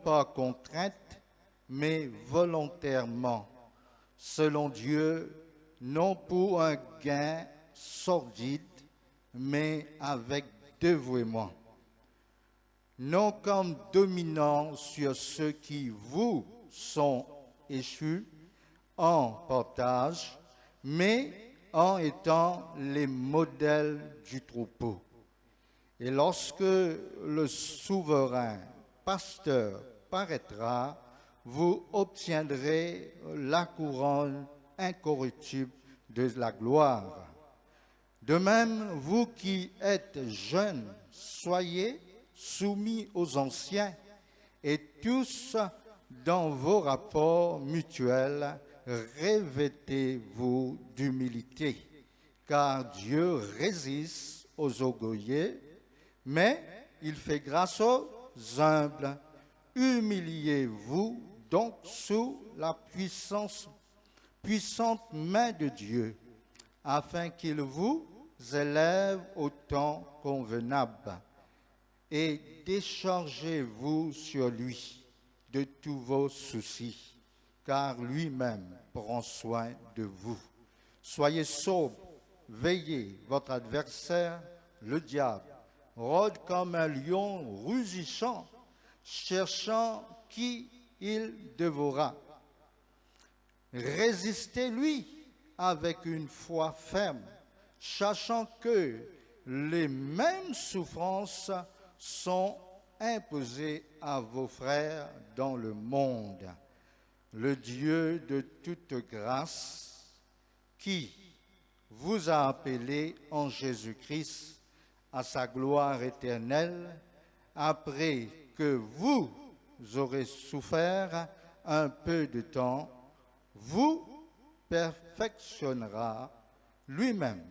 pas contrainte, mais volontairement, selon Dieu, non pour un gain sordide, mais avec dévouement. Non comme dominant sur ceux qui vous sont échus en partage, mais en étant les modèles du troupeau. Et lorsque le souverain pasteur paraîtra, vous obtiendrez la couronne incorruptible de la gloire. De même, vous qui êtes jeunes, soyez soumis aux anciens, et tous dans vos rapports mutuels, revêtez-vous d'humilité, car Dieu résiste aux orgueilleux, mais il fait grâce aux humbles. Humiliez-vous donc sous la puissante main de Dieu, afin qu'il vous élève au temps convenable, et déchargez-vous sur lui de tous vos soucis, car lui-même prend soin de vous. Soyez sobres, veillez, votre adversaire, le diable, rôde comme un lion rugissant, cherchant qui il dévorera. Résistez-lui avec une foi ferme, sachant que les mêmes souffrances sont imposées à vos frères dans le monde. Le Dieu de toute grâce, qui vous a appelé en Jésus-Christ à sa gloire éternelle, après que vous aurez souffert un peu de temps, vous perfectionnera lui-même,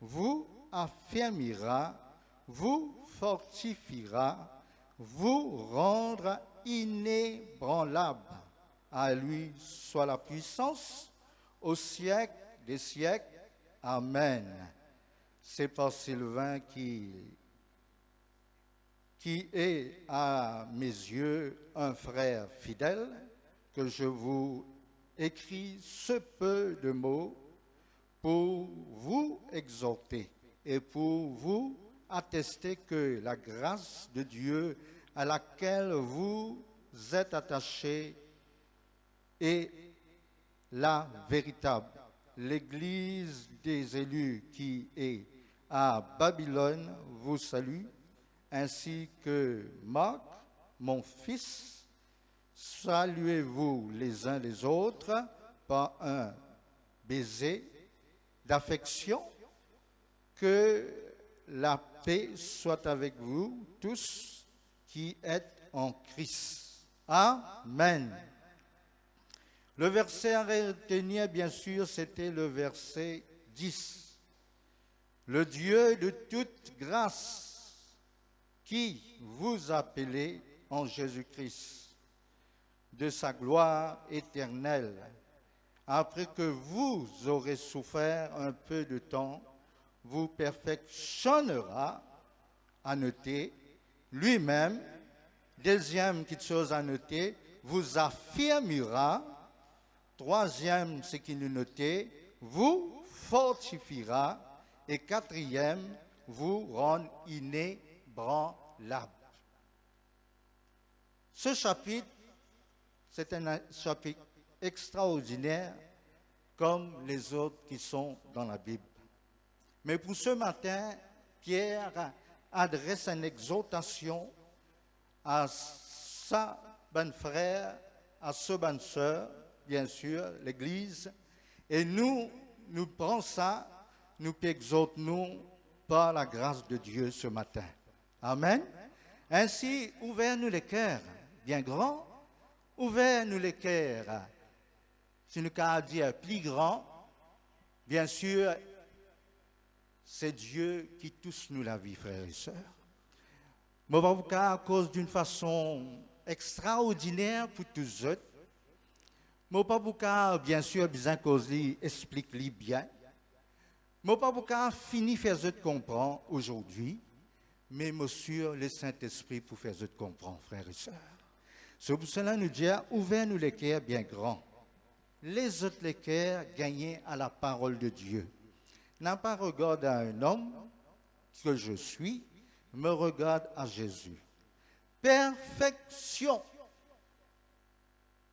vous affermira, vous fortifiera, vous rendra inébranlable. À lui soit la puissance au siècle des siècles. Amen. C'est par Sylvain qui est à mes yeux un frère fidèle que je vous écris ce peu de mots pour vous exhorter et pour vous attester que la grâce de Dieu à laquelle vous êtes attachés est la véritable. L'Église des élus qui est à Babylone vous salue, ainsi que Marc, mon fils. Saluez-vous les uns les autres par un baiser d'affection. Que la paix soit avec vous tous qui êtes en Christ. Amen. Le verset à retenir, bien sûr, c'était le verset 10. Le Dieu de toute grâce qui vous appelez en Jésus-Christ de sa gloire éternelle, après que vous aurez souffert un peu de temps, vous perfectionnera, à noter, lui-même. Deuxième petite chose à noter, vous affirmera. Troisième, ce qui nous notait, vous fortifiera. Et quatrième, vous rend inébranlable. Ce chapitre, c'est un chapitre extraordinaire comme les autres qui sont dans la Bible. Mais pour ce matin, Pierre adresse une exhortation à sa bonne frère, à sa bonne sœur, bien sûr, l'Église. Et nous prenons ça, nous exhortons par la grâce de Dieu ce matin. Amen. Ainsi, ouvrez-nous les cœurs, bien grands, ouvrez-nous les cœurs. Si nous avons dit plus grand, bien sûr, c'est Dieu qui touche nous la vie, frères et sœurs. Mais à cause d'une façon extraordinaire pour tous autres, mais pas bien sûr, bien cause explique-lui bien. Mais pas fini faire autres comprendre aujourd'hui, mais monsieur le Saint-Esprit pour faire autres comprendre, frères et sœurs. C'est pour cela nous dit, ouvrez-nous les cœurs bien grands. Les autres les cœurs gagnés à la parole de Dieu. N'a pas regardé à un homme que je suis, me regarde à Jésus. Perfection.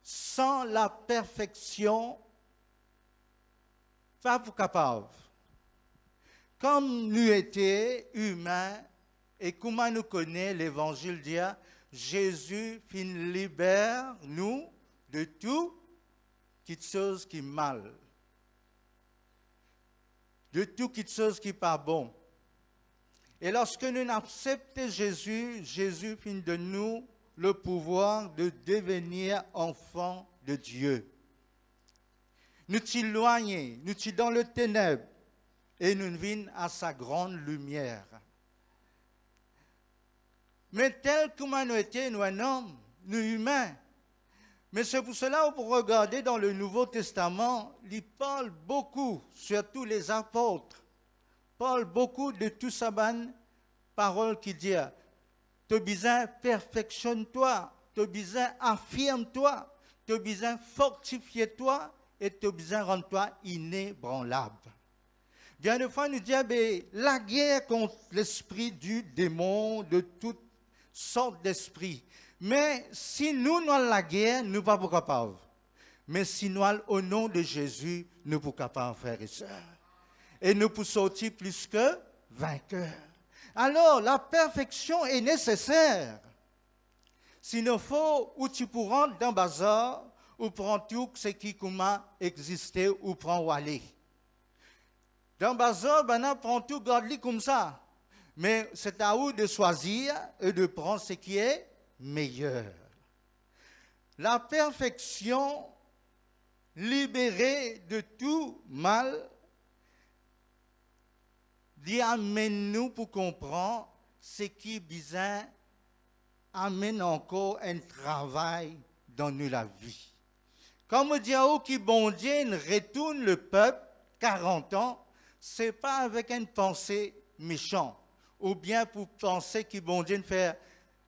Sans la perfection, pas vous capable. Comme nous étions humains, et comment nous connaissons l'évangile dit, Jésus fin libère nous de tout quelque chose qui est mal, de tout quelque chose qui n'est pas bon. Et lorsque nous acceptons Jésus, Jésus fin de nous le pouvoir de devenir enfants de Dieu. Nous t'éloignons, nous sommes dans le ténèbre et nous venons à sa grande lumière. Mais tel que nous étions, nous un homme, nous humains. Mais c'est pour cela que vous regardez dans le Nouveau Testament, il parle beaucoup, surtout les apôtres, parle beaucoup de tout ça, parole qui dit, tu as besoin perfectionne-toi, tu as besoin affirme-toi, tu as besoin fortifie-toi et tu as besoin rendre-toi inébranlable. Bien des fois, nous disons, la guerre contre l'esprit du démon, de toutes sortes d'esprits. Mais si nous avons la guerre, nous ne sommes pas capables. Mais si nous, au nom de Jésus, nous sommes capables, frères et sœurs. Et nous pouvons sortir plus que vainqueurs. Alors, la perfection est nécessaire. S'il nous faut, ou tu peux rentrer dans le bazar, ou prendre tout ce qui a existé, ou prendre où aller. Dans le bazar, on prend tout, garde-le comme ça. Mais c'est à vous de choisir et de prendre ce qui est meilleur. La perfection, libérée de tout mal, amène-nous pour comprendre ce qui bizarre, amène encore un travail dans nous la vie. Comme on dit à eux qui bon Dieu retourne le peuple 40 ans, ce n'est pas avec une pensée méchante, ou bien pour penser que bon Dieu fait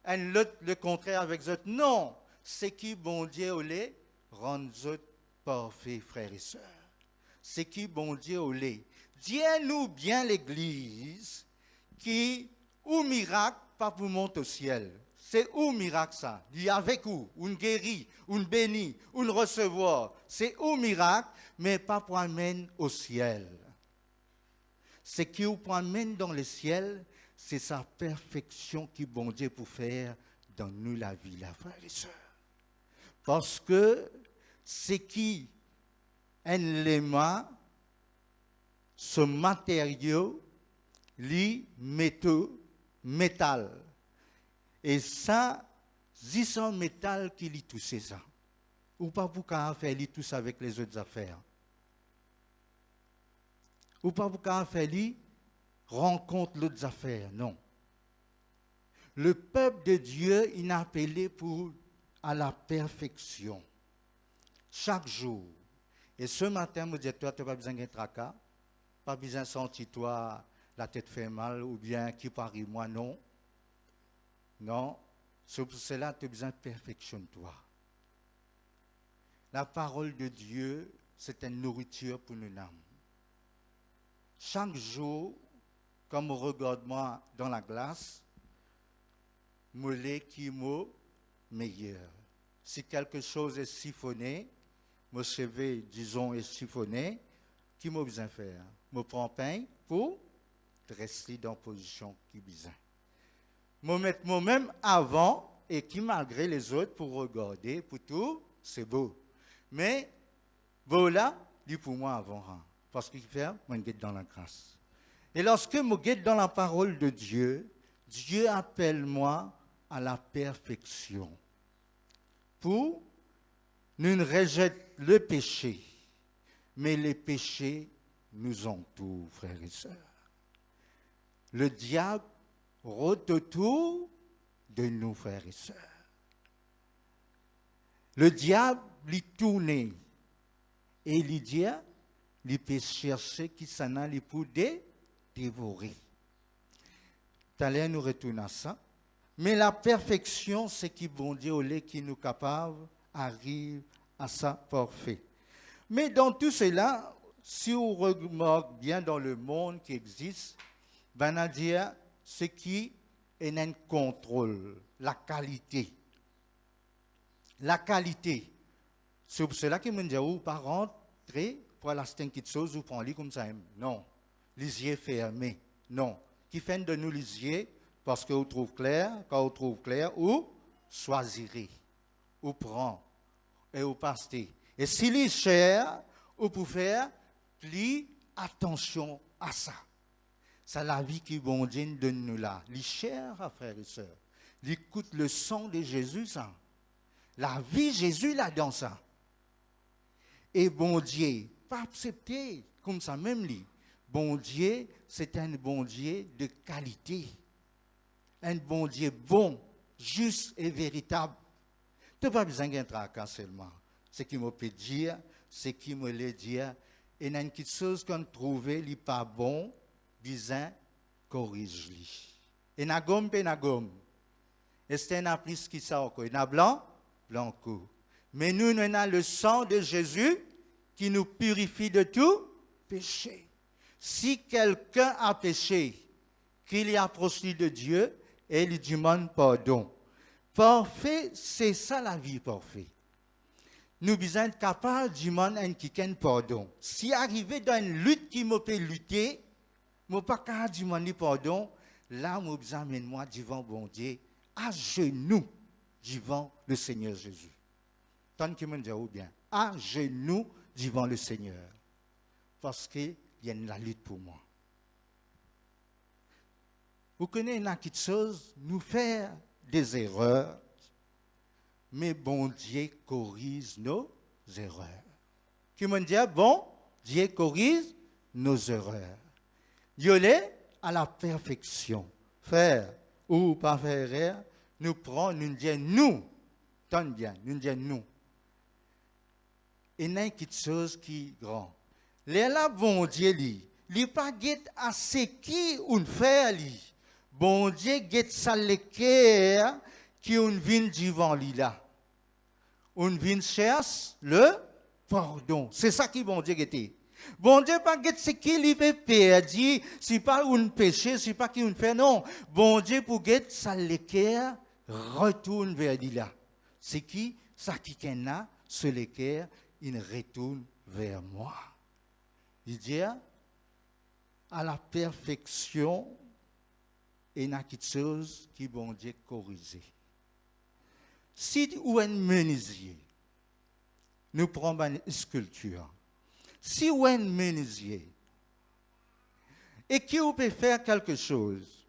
un lutte le contraire avec eux. Non, c'est qui bon Dieu au lait rend eux parfaits, frères et sœurs. C'est qui bon Dieu au lait. Dis-nous bien l'Église qui, au miracle, pas pour monter au ciel. C'est où miracle ça? Il y a avec où? Une guérie, une bénie, une recevoir. C'est où miracle, mais pas pour amener au ciel. Ce qui vous amène dans le ciel, c'est sa perfection qui bon Dieu pour faire dans nous la vie, la frères et sœurs. Parce que ce qui est l'élément, ce matériau, métal. Et ça, c'est un métal qui lit tout ça. Ou pas pour faire tout ça avec les autres affaires. Ou pas pour faire rencontre l'autre affaires, non. Le peuple de Dieu, il a appelé à la perfection. Chaque jour. Et ce matin, je me dis, toi, tu n'as pas besoin d'un tracas, pas besoin de sentir toi, la tête fait mal, ou bien qui parie moi, non. Non, c'est pour cela que tu as besoin de perfection-toi. La parole de Dieu, c'est une nourriture pour nos âmes. Chaque jour, comme on regarde moi dans la glace, mon lait qui est meilleur. Si quelque chose est siphonné, mon cheveu, disons, est siphonné, qui m'a besoin de faire? Je prends pain pour rester dans la position qui est besoin. Je mets moi-même avant et qui malgré les autres pour regarder, pour tout, c'est beau. Mais voilà, dit pour moi avant. Parce qu'il fait, je guette dans la grâce. Et lorsque je guette dans la parole de Dieu, Dieu appelle moi à la perfection. Pour nous ne rejette le péché, mais les péchés nous entourent, frères et sœurs. Le diable rôde autour de nous, frères et sœurs. Le diable lui tourne et il dit, il peut chercher qui s'en a pour dévorer. Tout à l'heure, nous retournons à ça. Mais la perfection, c'est qui bon Dieu au lait qui nous capable, arrive à sa parfait. Mais dans tout cela, si on remarque bien dans le monde qui existe, ben on dit ce qui est un contrôle, la qualité. La qualité. C'est pour cela que je dis, ou pas rentrer pour la petite chose, ou prendre comme ça. Non. Les yeux fermés. Non. Qui fait de nous les yeux, parce que vous trouvez clair, quand vous trouvez clair, ou choisirez, ou prend, et ou passez. Et s'il est cher, vous pouvez faire plus attention à ça. C'est la vie qui bon Dieu donne nous là. Il est cher, frères et sœurs. Il coûte le sang de Jésus, ça. La vie Jésus là dans ça. Et bon Dieu, pas accepter comme ça même lui. Bon Dieu, c'est un bon Dieu de qualité. Un bon Dieu bon, juste et véritable. Tu n'as pas besoin d'un tracas seulement. Ce qui me peut dire, ce qui me le dire, et il y a une petite chose qu'on trouve, il n'est pas bon, disant, corrige-lui. Et na gomme, et na gomme. Et c'est un appris qui ça encore. Il y a blanc, blanc coup. Mais nous avons le sang de Jésus qui nous purifie de tout péché. Si quelqu'un a péché, qu'il y a approché de Dieu, et il demande pardon. Parfait, c'est ça la vie parfaite. Nous besoin être capables de demander quelqu'un pardon. Si arrivé dans une lutte qui me peut lutter, je ne peux pas demander pardon, là, je besoin de moi devant bon Dieu, à genoux devant le Seigneur Jésus. Tant que je me dis bien, à genoux devant le Seigneur. Parce qu'il y a la lutte pour moi. Vous connaissez une petite chose, nous faire des erreurs, mais bon Dieu corrige nos erreurs. Qui me dit, bon, Dieu corrige nos erreurs. Dieu est à la perfection. Faire ou pas faire erreur, nous prenons, nous disons nous. Tant bien, nous disons nous. Et il y a une petite chose qui est grande. Là, bon Dieu, il n'est pas à ce qui on fait, bon Dieu, get ça le cœur qui on vient devant lui là. On vient chercher le pardon. C'est ça qui bon Dieu était. Bon Dieu pas get ce qu'il fait perdu, c'est pas un péché, c'est pas qu'il fait non. Bon Dieu pour get ça le cœur retourne vers lui là. C'est qui ça qui est là, ce le cœur, il retourne vers moi. Il dit à la perfection et il y a quelque chose qui bon Dieu corriger. Si ou un menuisier, nous prenons une sculpture. Si ou un menuisier, et qui peut faire quelque chose,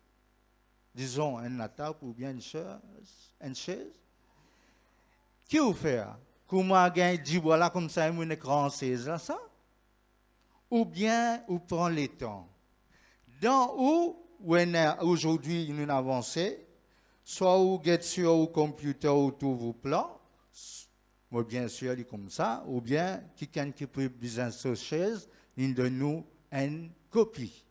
disons une table ou bien une chaise, qui vous fait? Comment gagner du bois là comme ça, une écran 16 là, ça? Ou bien, ou prend le temps. Dans où aujourd'hui nous avancons, soit vous êtes sur le computer ou tout vos plans, moi bien sûr, il est comme ça, ou bien quelqu'un qui peut besoin de chaise, il donne nous une copie.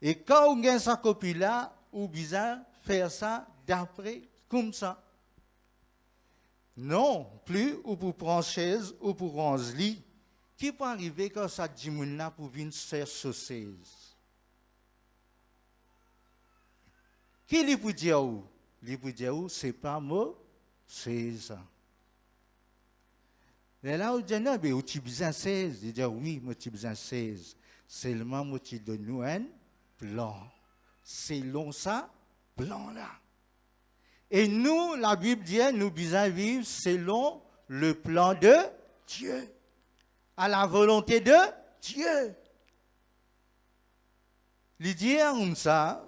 Et quand vous avez sa copie là, vous besoin faire ça d'après, comme ça. Non, plus ou pour prendre chaise ou pour prendre lit. Qui peut arriver quand ça dit là pour venir faire saucisse? Qui lui peut dire où? Lui peut dire où? C'est pas moi, c'est ça. Et là, on dit non, mais tu as besoin de 16. Il dit oui, moi tu as besoin de 16. Seulement, moi tu donnes nous un plan. Selon ça, plan là. Et nous, la Bible dit, nous besoin vivre selon le plan de Dieu. À la volonté de Dieu. Il dit comme ça,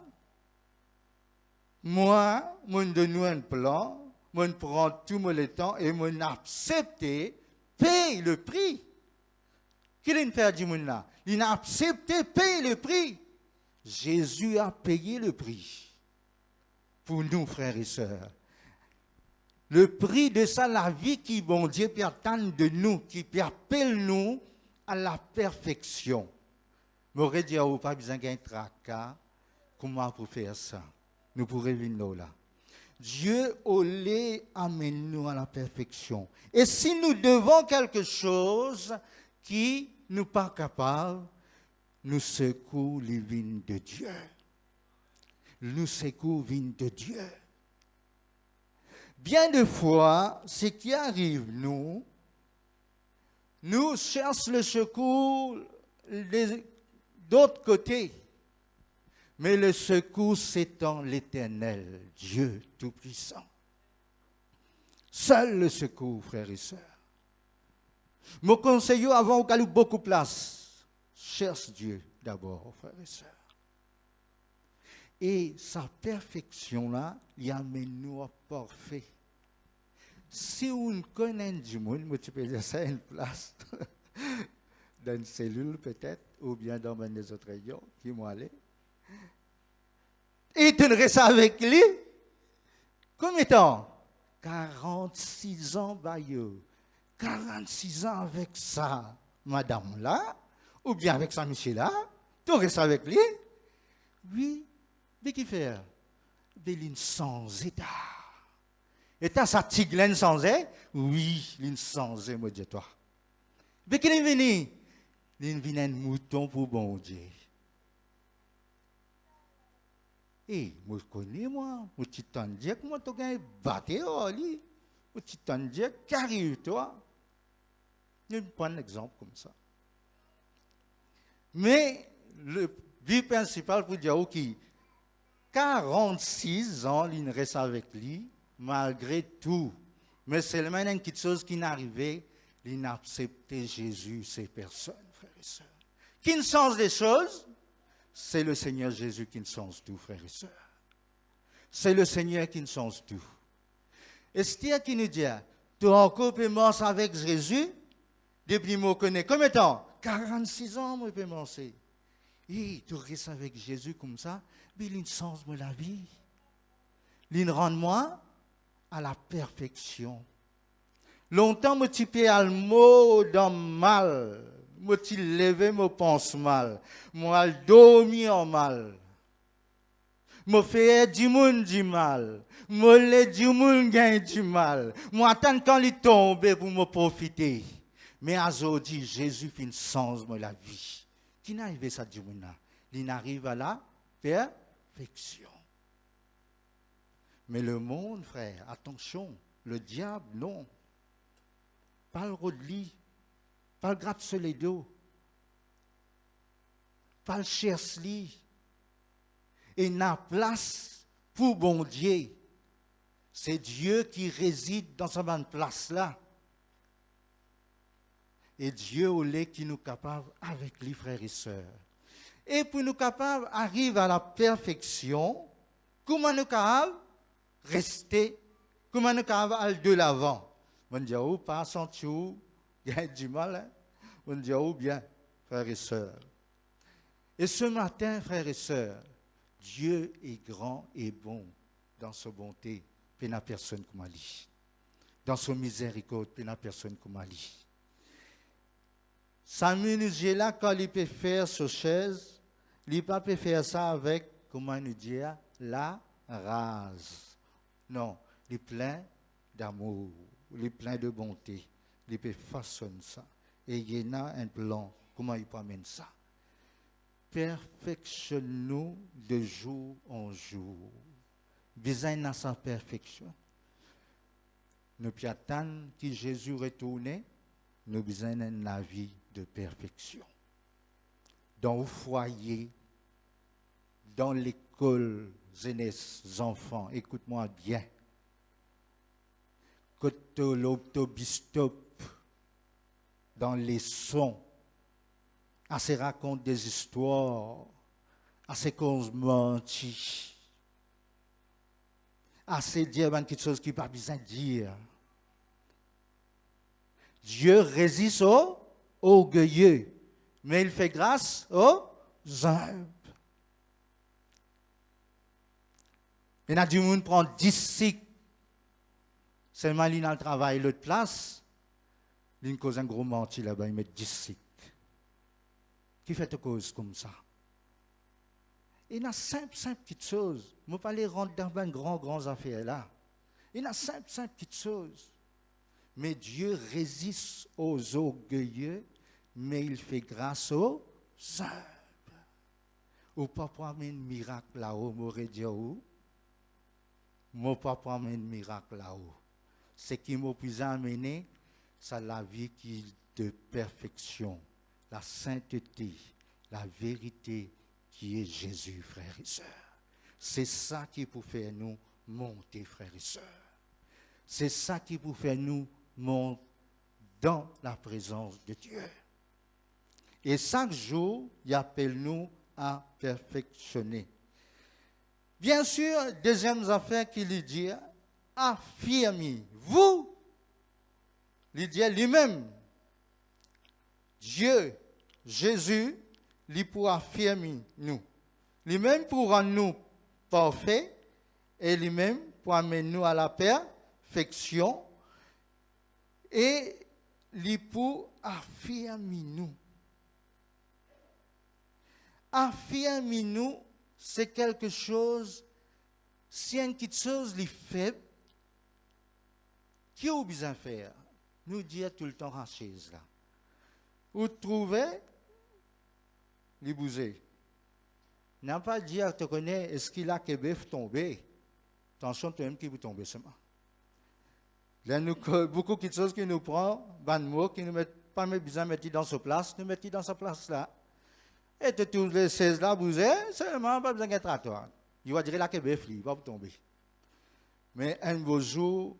moi, je donne un plan, je prends tout le temps et je accepte, paye le prix. Qu'est-ce qu'il fait du monde là? Il a accepté, paye le prix. Jésus a payé le prix pour nous, frères et sœurs. Le prix de ça, la vie qui, bon Dieu, peut attendre de nous, qui appelle nous à la perfection. M'aurait dit, oh, pas besoin d'un tracas, comment pour faire ça? nous pourrions venir là. Dieu, au lait, amène-nous à la perfection. Et si nous devons quelque chose qui nous pas capable, nous secours les vignes de Dieu. Nous secours vignes de Dieu. Bien de fois, ce qui arrive, nous cherchons le secours d'autre côté. Mais le secours, c'est en l'Éternel, Dieu Tout-Puissant. Seul le secours, frères et sœurs. Mon conseil, avant qu'il y ait beaucoup de place, cherche Dieu d'abord, frères et sœurs. Et sa perfection-là, il amène nous à parfait. Si on connaît du monde, tu peux dire ça à une place, dans une cellule peut-être, ou bien dans une des autres régions, qui m'ont allé. Et tu ne restes avec lui, combien de temps? 46 ans, Bayeux. 46 ans avec ça, madame-là, ou bien avec ça, monsieur-là. Tu restes avec lui? Oui, mais qui fait? Béline sans état. Et t'as sa tiglaine sans état? Oui, l'une sans état, moi, dis-toi. Mais qui est venu? Il vient un mouton pour bon Dieu. Et moi, je connais, moi petit tandis que moi, tu as battu, moi petit tandis qui arrive, toi. Je vais prendre un exemple comme ça. Mais le but principal pour dire, OK, 46 ans, il reste avec lui, malgré tout. Mais seulement une petite chose qui n'arrivait, il n'a accepté Jésus, ces personnes, frères et sœurs. Qui ne change des choses? C'est le Seigneur Jésus qui ne change tout, frères et sœurs. C'est le Seigneur qui ne change tout. Et c'est qui nous dit, tu as encore commencé avec Jésus, depuis que je connais. Combien de temps? 46 ans, moi, je peux commencer. Et tu restes avec Jésus comme ça, mais il change la vie. Il rend moi à la perfection. Longtemps, je suis le mot dans mal. Moi, je levé, je pense mal. Moi, je dormi en mal. Je fais du monde du mal. Moi, le du monde gagne du mal. Moi, attends quand il tombe pour me profiter. Mais aujourd'hui, Jésus fait une sens de la vie. Qui n'arrive à du monde? Il n'arrive à la perfection. Mais le monde, frère, attention, le diable, non. Pas le rodli. Pas le gratte sur les dos. Pas le cherche-li. Et n'a place pour bon Dieu. C'est Dieu qui réside dans cette place-là. Et Dieu au lait qui nous capable avec les frères et sœurs. Et pour nous capables arriver à la perfection, comment nous capables rester, comment nous capables aller de l'avant. On dit, oh, pas sans tout, il y a du mal. Hein? On dit, oh, bien, frères et sœurs. Et ce matin, frères et sœurs, Dieu est grand et bon dans sa bonté, puis il n'y a personne comme Ali. Dans son miséricorde, puis il n'y a personne comme Ali. Samuel nous dit là, quand il peut faire sa chaise, il ne peut pas faire ça avec, comment nous dire, la rase. Non, il est plein d'amour, il est plein de bonté. Il peut façonner ça. Et il y a un plan, comment il peut amener ça. Perfectionne-nous de jour en jour. Besoin de sa perfection. Nous pouvons attendre que Jésus retourne, nous avons besoin d'une vie de perfection. Dans le foyer, dans l'école, jeunesse, enfants, écoute-moi bien. Côté l'autobus-stop, dans les sons, à se raconter des histoires, à se cause mentir, à se dire quelque chose qui n'a pas besoin de dire. Dieu résiste aux orgueilleux, mais il fait grâce aux humbles. Il y a du monde qui prend 10 cycles, seulement il a le travail, l'autre place, il cause un gros menti là-bas, il met 10 cycles. Qui fait une cause comme ça? Il y a simple petites choses. Je ne vais pas les rentrer dans une grandes affaires là. Il y a simple petites choses. Mais Dieu résiste aux orgueilleux, mais il fait grâce aux humbles. Ou pas pour amener un miracle là-haut, m'aurait dit où? Moi pas pour amener un miracle là-haut. Ce qui m'a pu amener, c'est la vie qui de perfection, la sainteté, la vérité qui est Jésus, frères et sœurs. C'est ça qui peut faire nous monter, frères et sœurs. C'est ça qui peut faire nous monter dans la présence de Dieu. Et chaque jour, il appelle nous à perfectionner. Bien sûr, deuxième affaire qu'il dit, affirmez-vous. Il dit lui-même, Dieu, Jésus, lui pour affirmer nous. Lui-même pour rendre nous parfaits et lui-même pour amener nous à la perfection et lui pour affirmer nous. Affirmer nous, c'est quelque chose, si une petite chose est faible, qui a besoin de faire? Nous dire tout le temps à chaise là. Vous trouvez les bousées. N'a pas dire, tu connais, est-ce qu'il a que bœuf tombé? Attention, tu aimes qui vous tomber seulement. Là, nous, beaucoup de choses qui nous prennent, ban mots, qui nous mettent pas besoin de mettre dans sa place, nous mettons dans sa place là. Et tu trouves les 16 là, bousées, seulement, pas besoin d'être à toi. Il va dire là que bœuf, il va vous tomber. Mais un beau jour,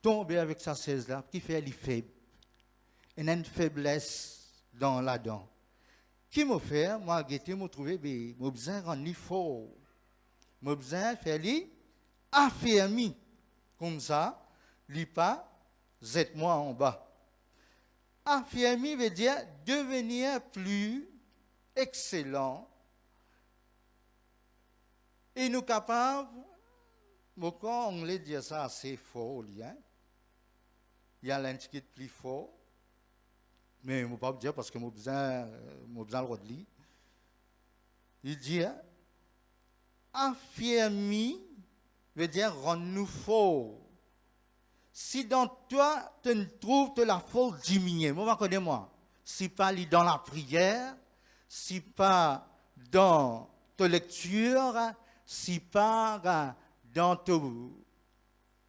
tomber avec sa 16 là, qui fait les faibles. Il y a une faiblesse dans la dent. Qui m'a fait, moi, j'ai trouvé, j'ai besoin de rendre fort. J'ai besoin de faire les affermis. Comme ça, il pas, Z-moi en bas. Affermi veut dire devenir plus excellent. Et nous capables, quand on les dit ça assez fort, hein? Il y a l'indiqué plus fort. Mais je ne peux pas dire parce que j'ai besoin de redire. Il dit, affirmer veut dire rendre-nous fort. Si dans toi, tu ne trouves que la force diminuée, moi, connais-moi, si pas dans la prière, si pas dans ta lecture, si pas dans ta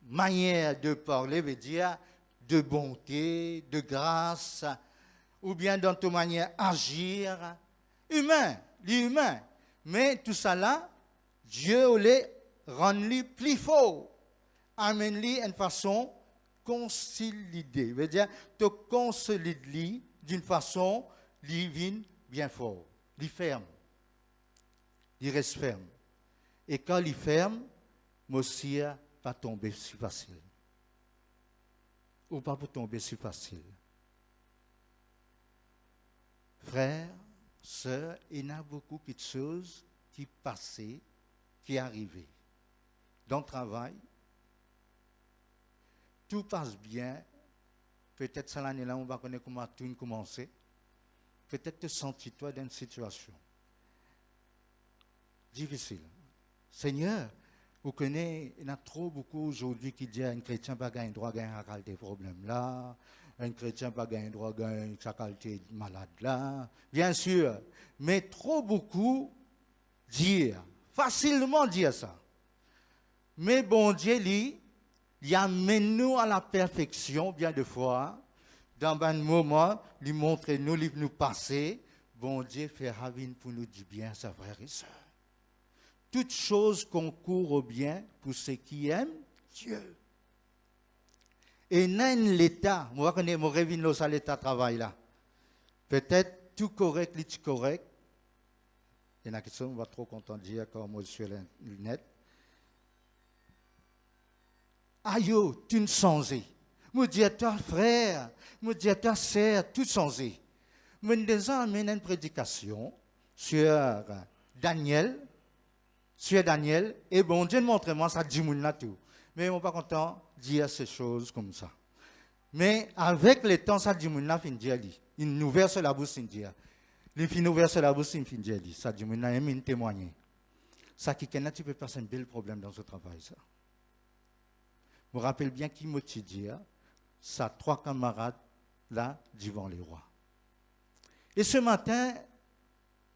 manière de parler, veut dire de bonté, de grâce, ou bien dans ta manière d'agir, l'humain. Mais tout ça là, Dieu les rend-lui plus fort, amène-lui une façon consolidée. Veut dire, te consolide d'une façon divine bien fort, il ferme, il reste ferme. Et quand il ferme, monsieur va tomber si facile. Ou pas pour tomber si facile. Frères, sœurs, il y a beaucoup de choses qui passaient, qui arrivaient. Dans le travail, tout passe bien. Peut-être cette année-là, on va connaître comment tout commencer. Peut-être te sentis-toi dans une situation difficile. Seigneur, vous connaissez, il y en a trop beaucoup aujourd'hui qui disent un chrétien n'a pas le droit de gagner des problèmes là, un chrétien n'a pas le droit de gagner sa qualité de malade là. Bien sûr, mais trop beaucoup facilement dire ça. Mais bon Dieu, il amène nous à la perfection, bien de fois. Dans un moment, il montre nous, il nous passer. Bon Dieu fait ravine pour nous du bien, sa frère et soeur. Toutes choses concourent au bien pour ceux qui aiment Dieu. Et dans l'état, moi, je connais mon revenu à l'état de travail là. Peut-être tout correct, tout correct. Il y en a qui sont pas trop contents de dire quand moi je suis net. Aïe, tu ne changé. Me dis à toi, frère, me dis à toi, sœur, tout changé. Mais nous avons une prédication sur Daniel, et bon Dieu montre-moi ça dit mon tout. Mais je ne suis pas content de dire ces choses comme ça. Mais avec le temps, ça dit mon fin dire il nous verse la bouche, il dit. Il finit nous verse la bouche, il finit dire. Ça dit mon aime témoigner. Ça qui est tu peux passer un bel problème dans ce travail, ça. Je me rappelle bien qui m'a dit, ça, 3 camarades là, devant les rois. Et ce matin,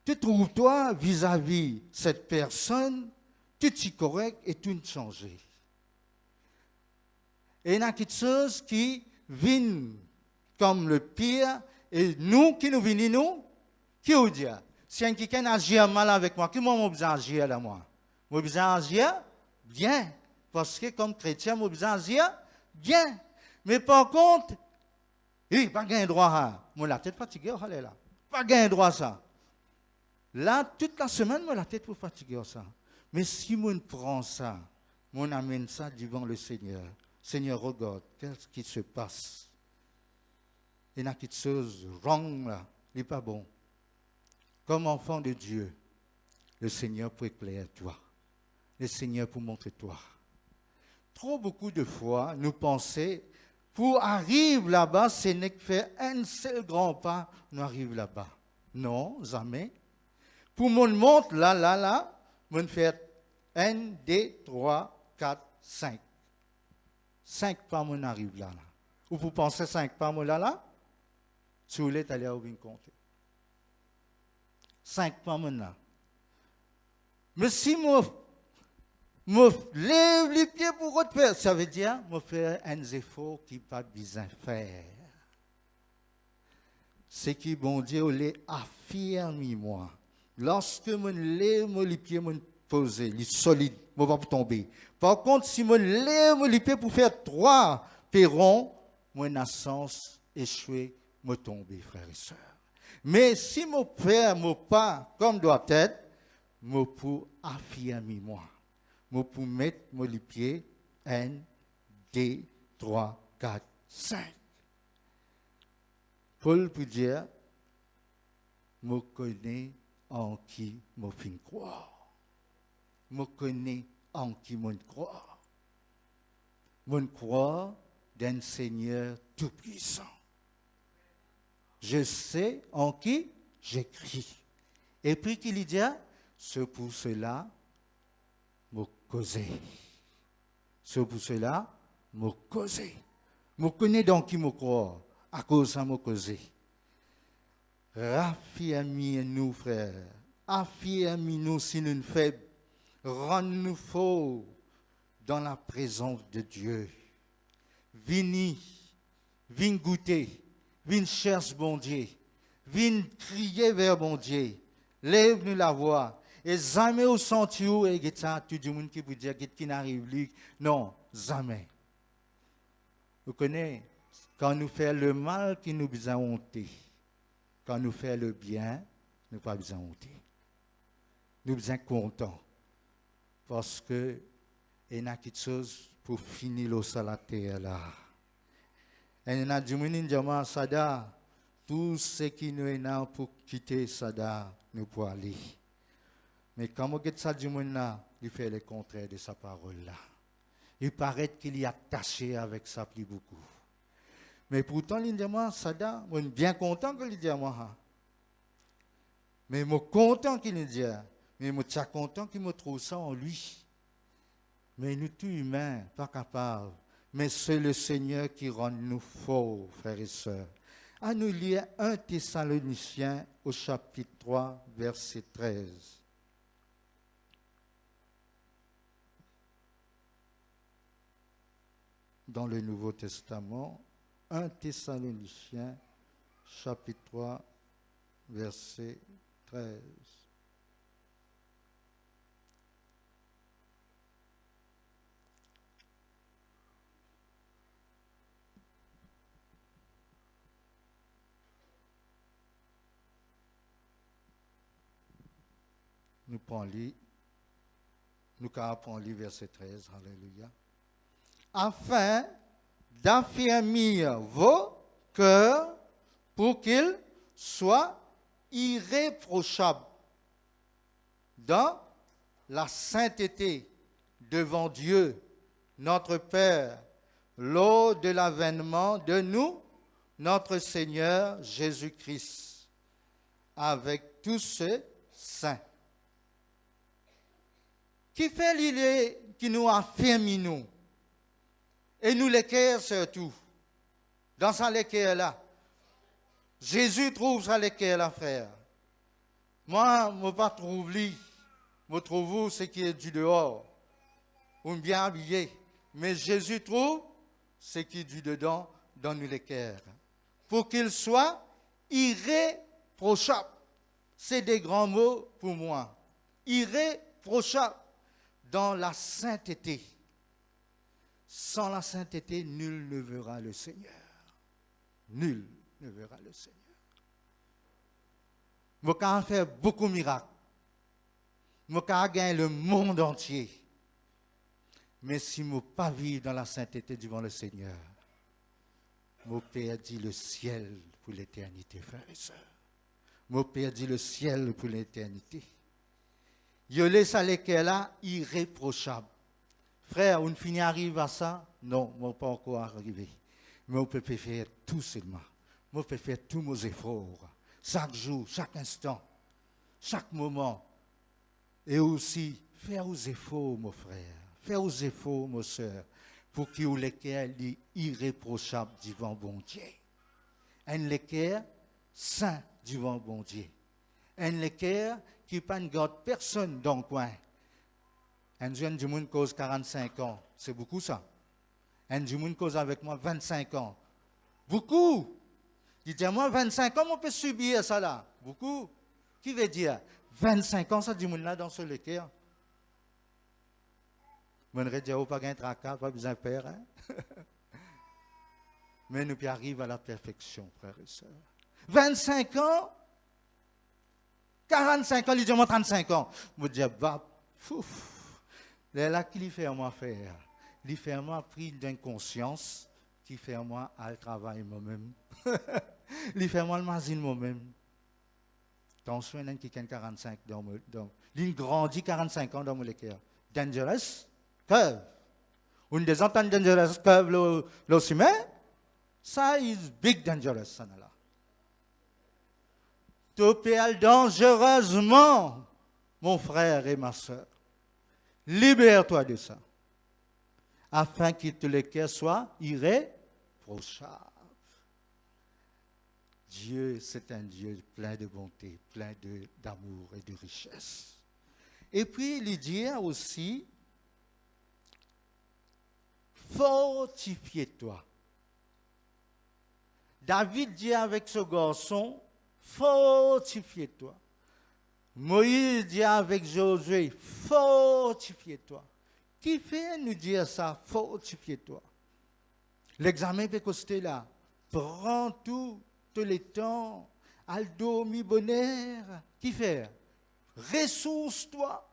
tu trouves toi vis-à-vis cette personne, tout est correct et tout changé. Et il y a quelque chose qui vient comme le pire, et nous qui nous venons, nous, qui vous dit, si un quelqu'un agit mal avec moi, qui m'a besoin d'agir là, moi? Moi besoin d'agir bien, parce que comme chrétien, moi besoin d'agir bien. Mais par contre, oui, pas gain droit à. Moi la tête fatiguée, allez là. Pas gain droit à ça. Là, toute la semaine, moi la tête pour fatiguer ça. Mais si on prend ça, on amène ça devant le Seigneur. Seigneur, regarde, qu'est-ce qui se passe? Il y a quelque chose wrong là, il n'est pas bon. Comme enfant de Dieu, le Seigneur peut éclairer toi. Le Seigneur peut montrer toi. Trop beaucoup de fois, nous pensons, pour arriver là-bas, ce n'est que faire un seul grand pas, nous arrivons là-bas. Non, jamais. Pour mon monte là, on fait 1, 2, 3, 4, 5. 5 pas, on arrive là. Ou vous pensez 5 pas, on là? Si vous voulez, allez à vous compter. 5 pas, on là. Mais si moi lève les pieds pour refaire, ça veut dire me faire un effort qui pas besoin faire. C'est qui bon Dieu les affirme moi. Lorsque je lève les pieds, je pose, les solide, je ne vais pas tomber. Par contre, si je lève les pieds pour faire 3 perrons, mon naissance échouée, je tombe, frères et sœurs. Mais si je fais mon pas comme doit être, je peux affirmer moi. Je peux mettre les pieds 1, 2, 3, 4, 5. Paul peut dire, je connais en qui je fin croire. Je connais en qui je crois. Je crois d'un Seigneur tout-puissant. Je sais en qui j'écris. Et puis qu'il dit, c'est pour cela, je cause. C'est pour cela, je cause. Je connais dans qui je crois, à cause de mon cause. Affirmez-nous, frères. Affirmez-nous si nous sommes faibles. Rends-nous forts dans la présence de Dieu. Venez goûter. Venez chercher bon Dieu. Venez crier vers bon Dieu. Lève-nous la voix. Et jamais au sentier, et ça, tout le monde qui vous dit qu'il n'arrive pas. Non, jamais. Vous connaissez, quand nous faisons le mal, qui nous besoin honter. Quand nous faisons le bien, nous pas besoin honter. Nous besoin contents. Parce que il y a quelque chose pour finir l'eau sur la terre là. Et il y a du monde qui Sada, tout ce qui nous est là pour quitter Sada, nous pour aller. Mais quand on regarde ça du monde là, il fait le contraire de sa parole là. Il paraît qu'il est attaché avec ça plus beaucoup. Mais pourtant, il dit moi, Sada, je suis bien content qu'il dise moi. Mais je suis content qu'il dise. Mais je suis content qu'il me trouve ça en lui. Mais nous, tous humains, pas capables. Mais c'est le Seigneur qui rend nous forts, frères et sœurs. À nous lire 1 Thessaloniciens au chapitre 3, verset 13. Dans le Nouveau Testament, 1 Thessaloniciens, chapitre 3, verset 13. Nous prenons le verset 13, alléluia. Afin d'affermir vos cœurs pour qu'ils soient irréprochables dans la sainteté devant Dieu, notre Père, lors de l'avènement de nous, notre Seigneur Jésus-Christ, avec tous ceux saints. Qui fait l'idée qui nous affirme nous? Et nous l'équerre surtout. Dans sa l'équerre là. Jésus trouve sa l'équerre là, frère. Moi, je ne pas trouve lui. Je trouve ce qui est du dehors. Ou bien habillé. Mais Jésus trouve ce qui est du dedans dans nous l'équerre. Pour qu'il soit irréprochable. C'est des grands mots pour moi. Irréprochable dans la sainteté. Sans la sainteté, nul ne verra le Seigneur. Nul ne verra le Seigneur. Je peux faire beaucoup de miracles. Je peux gagner le monde entier. Mais si je ne pas vivre dans la sainteté devant le Seigneur, je perdis le ciel pour l'éternité, frères et sœurs. Je perdis le ciel pour l'éternité. Je laisse à l'équerre là irréprochable. Frère, on finit arrive à ça? Non, je ne pas encore arrivé. Mais on peut faire tout seulement. On peut faire tous nos efforts. Chaque jour, chaque instant, chaque moment. Et aussi, faire aux efforts, mon frère. Faire aux efforts, mon soeur. Pour que l'équerre soit irréprochable devant bon Dieu. Un l'équerre saint devant bon Dieu. Un l'équerre qui ne pas garde personne dans le coin. Un jeune du monde cause 45 ans. C'est beaucoup ça. Un du monde cause avec moi 25 ans. Beaucoup. Il dit, moi 25 ans, on peut subir ça là. Beaucoup. Qui veut dire 25 ans, ça du monde là dans ce l'équerre. Je ne dis pas de tracas, pas besoin de faire. Hein? Mais nous arrivons à la perfection, frères et sœurs. 25 ans, 45 ans, il dit moi 35 ans. Je dis, bah, fouf. Là, qui lui fait moi faire? Il fait moi pris d'inconscience, qui fait moi à le travail moi-même. Il fait moi le magazine moi-même. Attention, il y a qui a 45 dans il grandit 45 ans dans mon équerre. Dangerous curve. Une des ententes dangerous curve le chemin, ça is big dangerous, ça là. Tu peux dangereusement, mon frère et ma soeur. Libère-toi de ça, afin que tout l'équerre soit irréprochable. Dieu, c'est un Dieu plein de bonté, plein d'amour et de richesse. Et puis, il dit aussi, fortifie-toi. David dit avec ce garçon, fortifie-toi. Moïse dit avec Josué, fortifie-toi. Qui fait nous dire ça, fortifie-toi? L'examen peut coster là. Prends tout le temps, al dormir bonheur. Qui fait? Ressource-toi.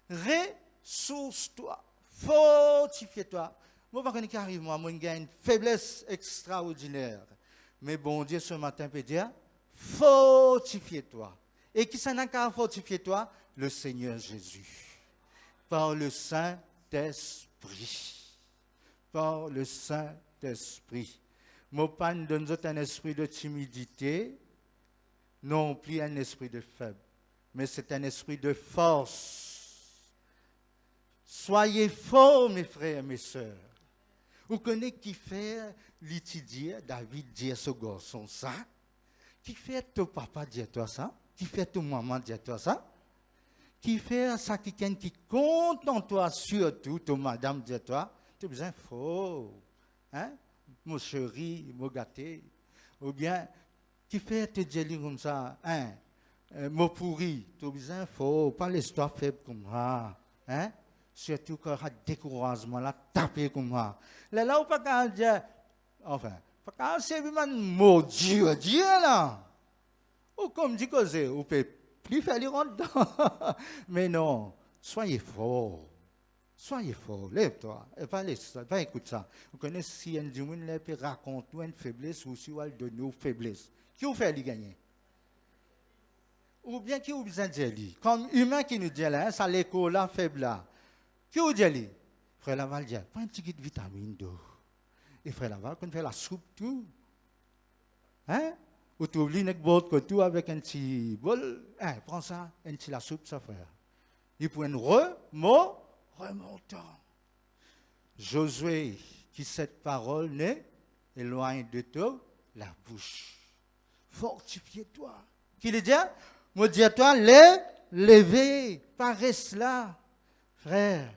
Ressource-toi. Fortifie-toi. Moi, par contre, qui arrive, moi, j'ai une faiblesse extraordinaire. Mais bon Dieu, ce matin, peut dire, fortifie-toi. Et qui s'en a qu'à fortifier toi? Le Seigneur Jésus. Par le Saint-Esprit. Par le Saint-Esprit. Mon pas ne donne un esprit de timidité, non plus un esprit de faible, mais c'est un esprit de force. Soyez forts, mes frères et mes sœurs. Vous connaissez qui fait l'étudier, David dit à ce garçon ça? Qui fait ton papa dire toi ça? Qui fait ton maman dire toi ça? Qui fait ça quelqu'un qui compte en toi, surtout ton madame dire toi? Tu es besoin fort. Hein? Mon chéri, mon gâté. Ou bien, qui fait te dire comme ça? Hein? Mon pourri. Tu es besoin fort. Pas l'histoire faible comme ça. Hein? Surtout quand il y a découragement, là, taper comme ça. Là, on ne peut pas dire, enfin, pas c'est vraiment maudit, Dieu là. Ou comme dit que c'est, on peut plus faire les ronds dedans. Mais non, soyez fort. Soyez fort, lève-toi. Pas écoute ça. Vous connaissez si un monde peut raconter une faiblesse ou si on donne une faiblesse. Qui vous fait les gagner? Ou bien qui vous besoin de dire? Comme humain qui nous dit là, ça l'écho là, faible là. Qui vous dit? Frère Laval dit, prends une petite vitamine d'eau. Et frère Laval, quand on fait la soupe, tout. Hein? Ou tu oublies une botte tout avec un petit bol. Hein, prends ça, un petit la soupe, ça frère. Il faut une mot remontant. Josué, qui cette parole n'est éloigne de toi la bouche. Fortifie-toi. Qui le dit? Moi dis à toi, lever, paresse là. Frère,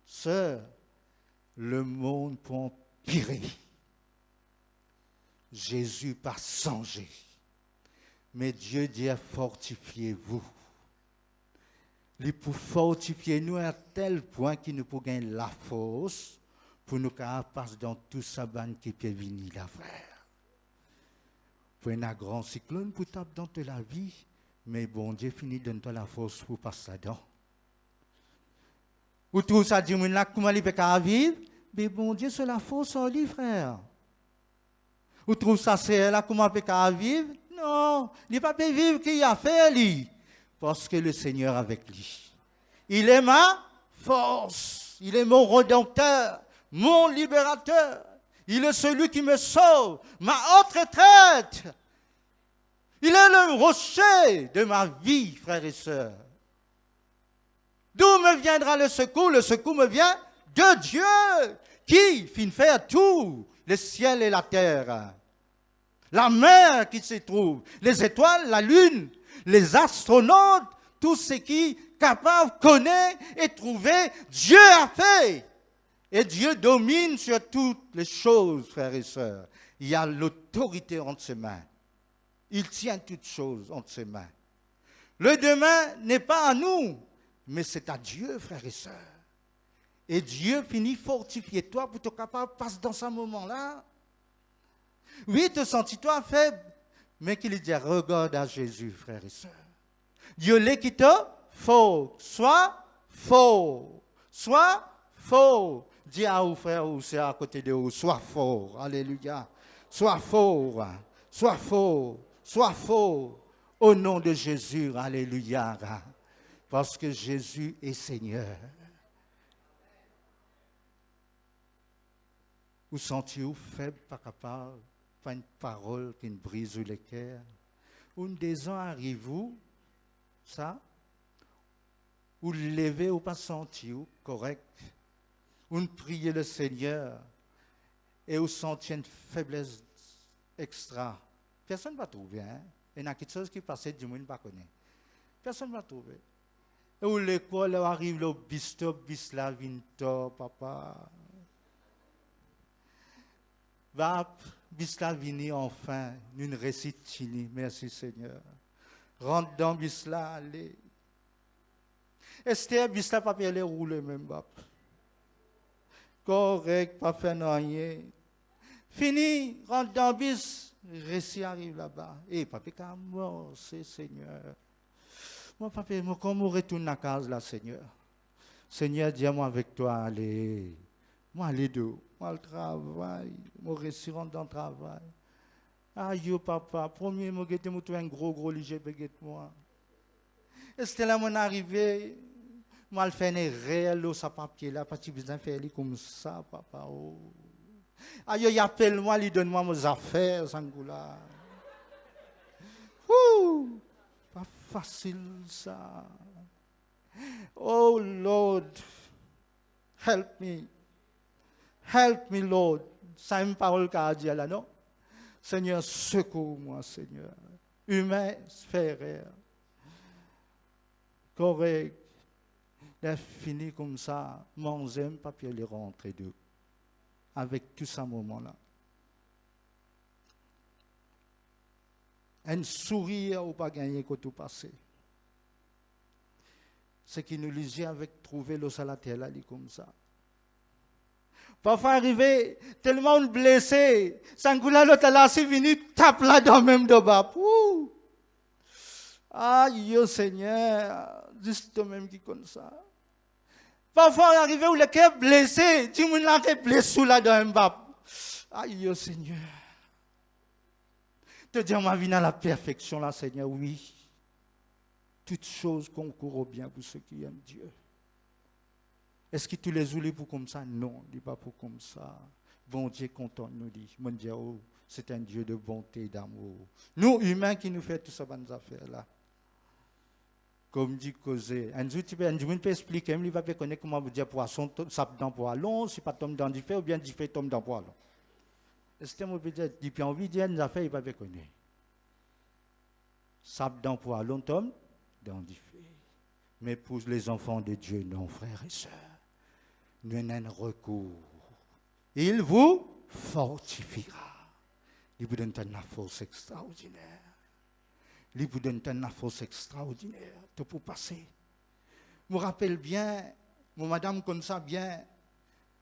sœur, le monde peut empirer. Jésus pas changé. Mais Dieu dit, fortifiez-vous. Il peut fortifier nous à tel point qu'il nous peut gagner la force pour nous passer dans tout ça qui peut venir là, frère. Pour un grand cyclone pour taper dans toute la vie, mais bon Dieu finit de donner la force pour passer dedans. Ou tout ça dit, comment il peut vivre? Mais bon Dieu, c'est la force en lui, frère. Ou trouve ça c'est là, comment il peut vivre? Non, il ne peut pas vivre qu'il a fait, lui. Parce que le Seigneur est avec lui. Il est ma force. Il est mon rédempteur, mon libérateur. Il est celui qui me sauve, ma haute retraite. Il est le rocher de ma vie, frères et sœurs. D'où me viendra le secours? Le secours me vient de Dieu, qui finit faire tout, le ciel et la terre. La mer qui se trouve, les étoiles, la lune, les astronautes, tout ce qui est capable de connaître et trouver, Dieu a fait. Et Dieu domine sur toutes les choses, frères et sœurs. Il y a l'autorité entre ses mains. Il tient toutes choses entre ses mains. Le demain n'est pas à nous, mais c'est à Dieu, frères et sœurs. Et Dieu finit fortifier toi pour être capable de passer dans ce moment-là. Oui, te sens-toi faible, mais qu'il dit, regarde à Jésus, frères et sœurs. Dieu l'est qui te faut, sois fort, sois fort. Dis à vous, frère, ou c'est à côté de vous, sois fort, alléluia. Sois fort, sois fort, sois fort, au nom de Jésus, alléluia. Parce que Jésus est Seigneur. Vous sentez-vous faible, pas capable? Pas une parole qui nous brise le cœur. Une des ans arrive-vous, ça, ou lever ou pas sentir correct, ou prier le Seigneur, et vous sentez une faiblesse extra. Personne ne va trouver, hein? Il y a quelque chose qui passe, du monde ne va connaître. Personne ne va trouver. Et où l'école arrive, le bistop, bisla, vinto, papa. Va, bisla, vini enfin, une récite chini. Merci Seigneur. Rentre dans bisla, allez. Esther, bisla, pas aller rouler même, bap. Correct, pas faire rien. Fini, rentre dans bis, récit arrive là-bas. Et papa, qu'à mort, c'est Seigneur. Moi, papa, moi, quand je retourne à la case, là, Seigneur. Seigneur, dis-moi avec toi, allez. Moi, allez d'où? Moi, le travail. Moi, récit rentre dans le travail. Aïe, papa, premier, moi, je me trouve un gros léger, moi. Et c'était là, mon arrivé. Moi, je fais un réel, ça papier là, parce que je besoin faire comme ça, papa. Oh. Aïe, il appelle-moi, il donne-moi mes affaires, Sangoula. Ouh! Pas facile ça. Oh Lord, help me. Help me, Lord. Ça une parole qu'a dit là, non? Seigneur, secours-moi, Seigneur. Humain, frère. Correct. Il a fini comme ça. Mon aime, papier, il est rentré d'eux. Avec tout ce moment-là. Un sourire ou pas gagné que tout passé. Ce qui nous lisait avec trouver le salatel là, comme ça. Parfois arrivé, tellement blessé, Sangoula l'autre là, c'est venu, tape là dans même de bas. Aïe, Seigneur, juste toi-même qui connais ça. Parfois arrivé où le cœur blessé, tu me l'as blessé là dans un bas. Aïe, Seigneur. Te dire ma vie dans la perfection là, Seigneur, oui. Toutes choses concourent au bien pour ceux qui aiment Dieu. Est-ce que tu les oublies pour comme ça? Non, il n'est pas pour comme ça. Bon Dieu content nous dit. Mon Dieu, oh, c'est un Dieu de bonté et d'amour. Nous, humains, qui nous fait tout ça, bonnes affaires là. comme dit causer. Un jour, tu peux expliquer, il va connaître comment vous dire poisson, ça dans poisson, si pas tombe dans du fait, ou bien du fait tombe dans poisson. Est-ce que vous pouvez dire, depuis envie de dire une affaire, il va connaître. Ça dans poisson tombe dans du fait. Mais pour les enfants de Dieu, non, frères et sœurs, nous avons un recours. Il vous fortifiera. Il vous donne une force extraordinaire. Il vous donne une force extraordinaire pour passer. Je me rappelle bien, mon madame comme ça bien,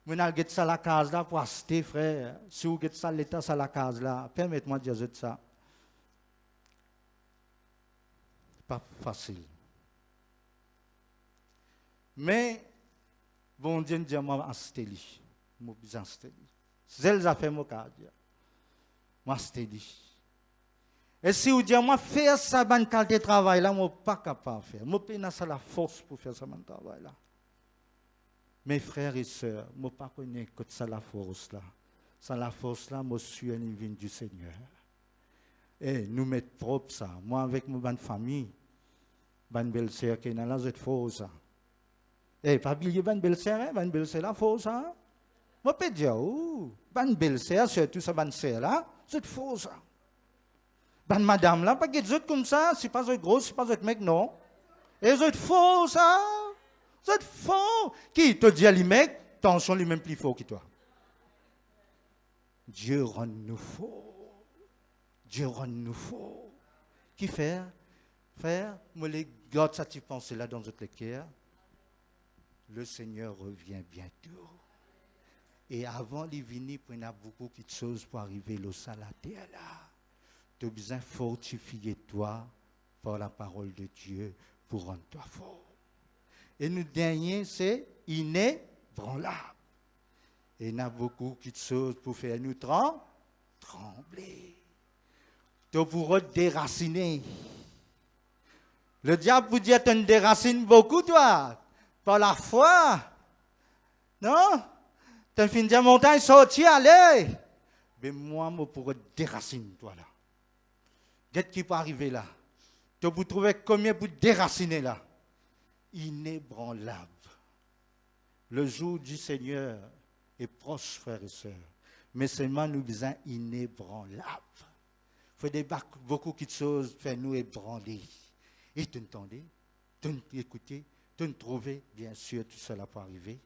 je vais ça à la case là pour acheter, frère. Si vous avez ça l'état à la case là, permettez-moi de dire ça. Pas facile. Mais, bon Dieu me dit, moi, acheter lui. Moi, bien acheter lui. C'est elles a fait mon cas. Moi, acheter lui. Et si vous dites, moi, faire ça, ban qualité de travail là, moi, pas capable de faire. Moi, pas ça la force pour faire ça, ban travail là. Mes frères et sœurs, moi, pas connais que ça la force là. Ça la force là, moi, je suis un divin du Seigneur. Et nous mettons propre ça. Moi, avec ma famille, ma belle-sœur qui est dans la zone force. Eh, pas oublier ma belle-sœur, hein? Ma belle-sœur la force, hein? Moi, je peux dire, ma belle-sœur, surtout ça, ma sœur là, c'est faux, ça. Ben, madame là, pas que des autres comme ça, c'est pas autre gros, c'est pas autre mec, non. Et les autres faux, ça. Les autres faux. Qui te dit à les mecs, attention, les mêmes plus faux que toi. Dieu rend nous faux. Dieu rend nous faux. Qui faire? Faire, moi les gars, ça tu penses là dans notre cœur. Le Seigneur revient bientôt. Et avant de venir, il y a beaucoup de choses pour arriver au salaire là. Tu as besoin de fortifier toi par la parole de Dieu pour rendre toi fort. Et le dernier, c'est inébranlable. Et il y a beaucoup de choses pour faire nous trembler. Tu pourras te déraciner. Le diable vous dit que tu te déracines beaucoup, toi, par la foi. Non? Tu as fini de la montagne, sorti, allez. Mais moi, je pourrais te déraciner, toi, là. Qu'est-ce qui peut arriver là? Tu peux trouver combien pour déraciner là? Inébranlable. Le jour du Seigneur est proche, frères et sœurs. Mais seulement nous besoin inébranlable. Il faut beaucoup de choses faire nous ébranler. Et tu entendez, tu écoutez, tu trouvez, bien sûr, tout cela peut arriver.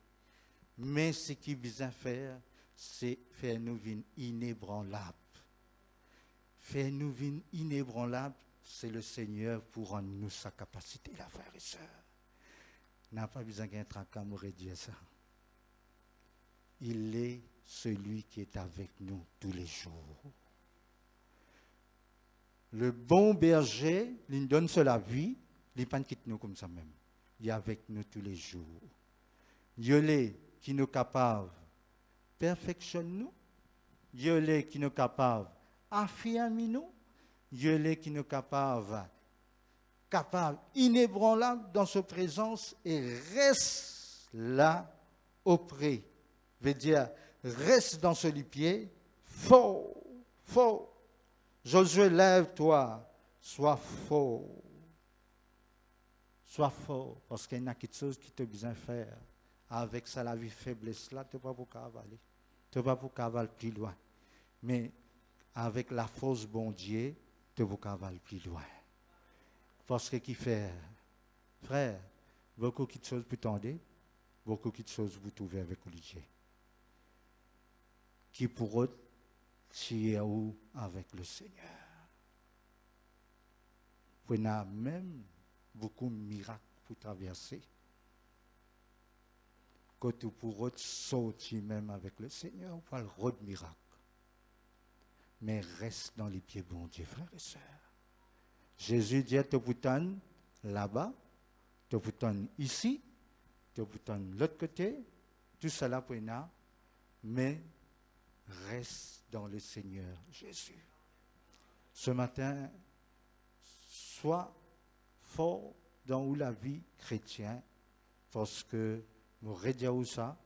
Mais ce qui besoin faire, c'est faire nous vivre inébranlable. Faire nous vivre inébranlable, c'est le Seigneur pour rendre nous sa capacité, là, frères et sœurs. N'a pas besoin d'un tracas pour dire ça. Il est celui qui est avec nous tous les jours. Le bon berger, il nous donne la vie, il ne pas quitte nous comme ça même. Il est avec nous tous les jours. Il est qui nous capable perfectionne nous. Il est qui nous capable affirmer nous. Il est qui nous capable inébranlable dans sa présence et reste là auprès. Veut dire, reste dans ce pied, fort. Josué, lève-toi, sois fort. Sois fort, parce qu'il y a quelque chose qui te besoin de faire. Avec ça, la vie faiblesse là, tu ne peux pas pour cavaler. Tu ne peux pas pour cavaler plus loin. Mais avec la force bon Dieu, tu peux cavaler plus loin. Parce que qui fait, frère, beaucoup de choses pour tendre, beaucoup de choses vous trouvez avec Olivier. Qui pourront tirer où avec le Seigneur. Vous avez même beaucoup de miracles pour traverser. Quand tu pourras sortir même avec le Seigneur, on parle de miracles. Mais reste dans les pieds bon Dieu, frères et sœurs. Jésus dit, te boutonne là-bas, te boutonne ici, te boutonne de l'autre côté, tout cela pour nous, mais reste dans le Seigneur Jésus. Ce matin, sois fort dans la vie chrétienne, parce que nous redisons ça,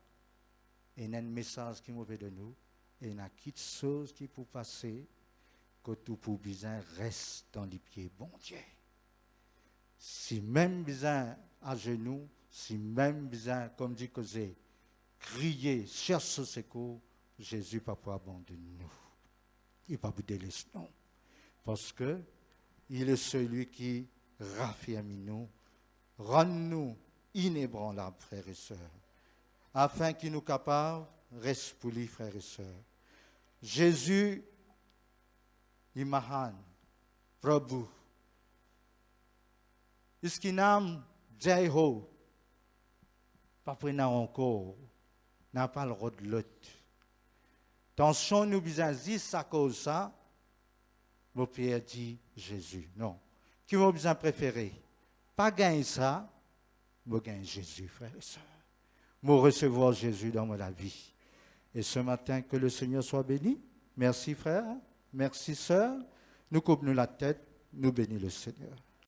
et il y a un message qui nous fait de nous, et il y a quelque chose qui peut passer, que tout pour besoin reste dans les pieds bon Dieu. si même besoin à genoux, si même besoin, comme dit Cosé, crier, chercher secours, Jésus ne va pas abandonner nous. Il va vous délaisser nous. Parce que il est celui qui raffermit nous, rend-nous inébranlables, frères et sœurs, afin qu'il nous capable de rester pour lui, frères et sœurs. Jésus, il mahan, Prabhu, iskinam jaiho, pas prendre encore, n'a pas le droit de l'autre. Attention, nous besoin dire ça cause ça, mon Pierre dit Jésus. Non. Qui m'a besoin préféré? Pas gagner ça, mais gagner Jésus, frère et sœur. Moi recevoir Jésus dans ma vie. Et ce matin, que le Seigneur soit béni. Merci frère, merci sœur. Nous coupons la tête, nous bénissons le Seigneur.